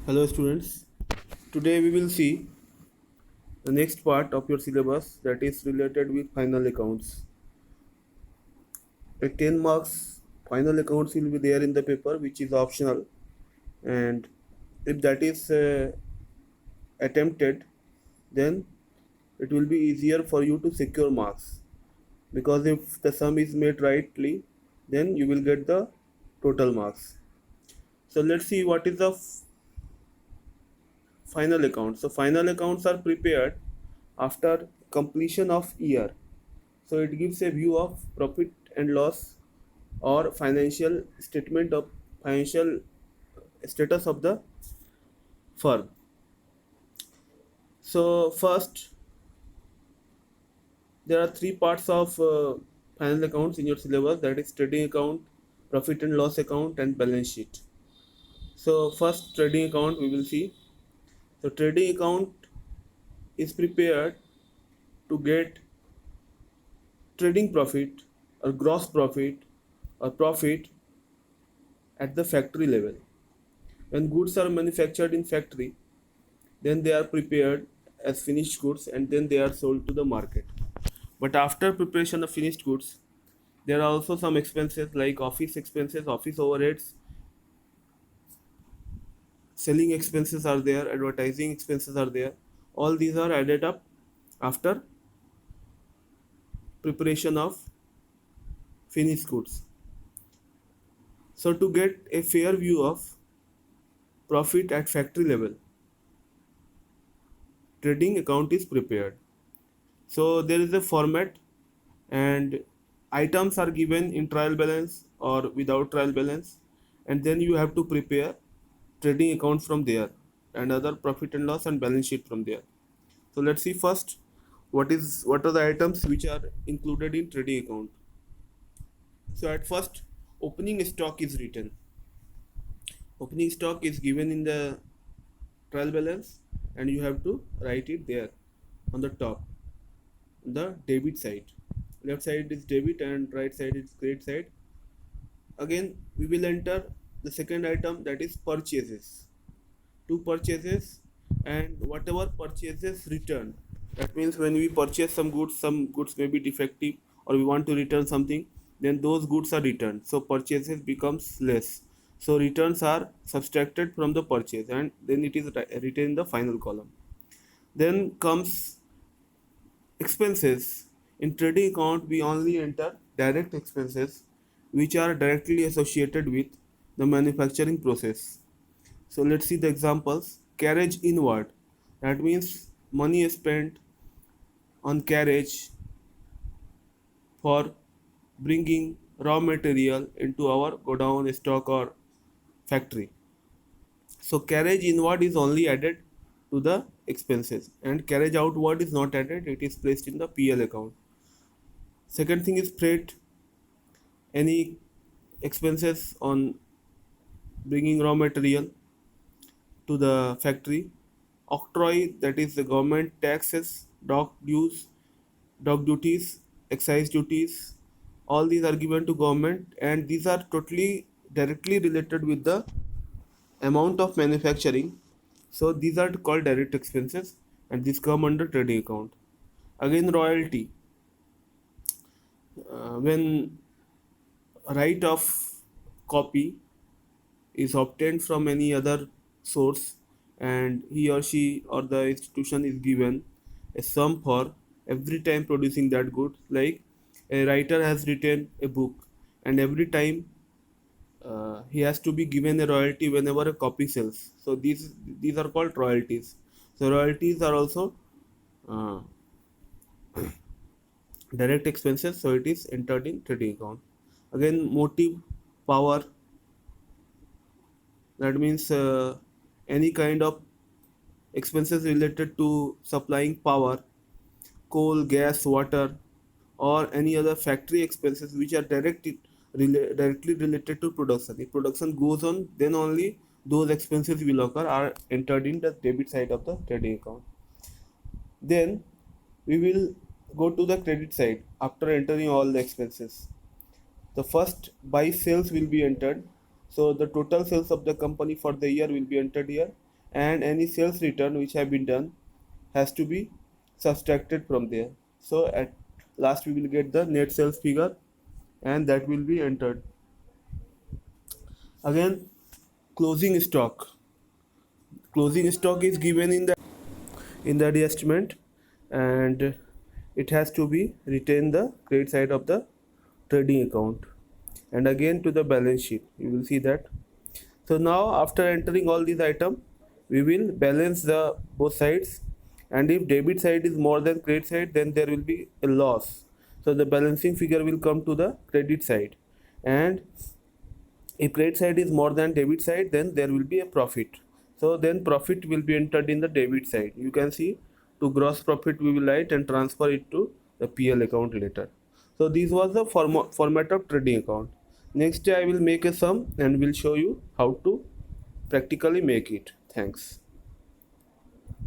Hello students, today we will see the next part of your syllabus that is related with final accounts. A 10 marks final accounts will be there in the paper which is optional, and if that is attempted, then it will be easier for you to secure marks, because if the sum is made rightly, then you will get the total marks. So let's see what is the final accounts. So final accounts are prepared after completion of year. So it gives a view of profit and loss or financial statement of financial status of the firm. So first, there are three parts of financial accounts in your syllabus, that is trading account, profit and loss account, and balance sheet. So first, trading account we will see. So trading account is prepared to get trading profit or gross profit or profit at the factory level. When goods are manufactured in factory, then they are prepared as finished goods and then they are sold to the market. But after preparation of finished goods, there are also some expenses like office expenses, office overheads, selling expenses are there, advertising expenses are there. All these are added up after preparation of finished goods. So to get a fair view of profit at factory level, trading account is prepared. So there is a format, and items are given in trial balance or without trial balance, and then you have to prepare trading account from there and other profit and loss and balance sheet from there. So let's see first what are the items which are included in trading account. So at first, opening stock is written. Opening stock is given in the trial balance, and you have to write it there on the top, on the debit side. Left side is debit and right side is credit side. Again, we will enter the second item, that is purchases. Two purchases, and whatever purchases return. That means when we purchase some goods may be defective or we want to return something, then those goods are returned. So purchases becomes less. So returns are subtracted from the purchase and then it is written in the final column. Then comes expenses. In trading account, we only enter direct expenses which are directly associated with the manufacturing process. So let's see the examples. Carriage inward. That means money is spent on carriage for bringing raw material into our godown, stock, or factory. So carriage inward is only added to the expenses, and carriage outward is not added, it is placed in the PL account. Second thing is freight. Any expenses on bringing raw material to the factory. Octroi, that is the government taxes, dock dues, dock duties, excise duties, all these are given to government, and these are totally directly related with the amount of manufacturing. So these are called direct expenses, and these come under trading account. Again, royalty. When right of copy is obtained from any other source, and he or she or the institution is given a sum for every time producing that good, like a writer has written a book, and every time he has to be given a royalty whenever a copy sells. So these are called royalties. So royalties are also uh, direct expenses, so it is entered in trading account. Again, motive, power. That means any kind of expenses related to supplying power, coal, gas, water, or any other factory expenses which are directly related to production. If production goes on, then only those expenses will occur, are entered in the debit side of the trading account. Then we will go to the credit side after entering all the expenses. The first buy sales will be entered. So the total sales of the company for the year will be entered here, and any sales return which have been done has to be subtracted from there. So at last we will get the net sales figure, and that will be entered. Again, closing stock. Closing stock is given in the adjustment, and it has to be retained the credit side of the trading account. And again to the balance sheet, you will see that. So now after entering all these items, we will balance the both sides, and if debit side is more than credit side, then there will be a loss. So the balancing figure will come to the credit side, and if credit side is more than debit side, then there will be a profit. So then profit will be entered in the debit side. You can see, to gross profit we will write and transfer it to the PL account later. So this was the format of trading account. Next day I will make a sum and will show you how to practically make it. Thanks.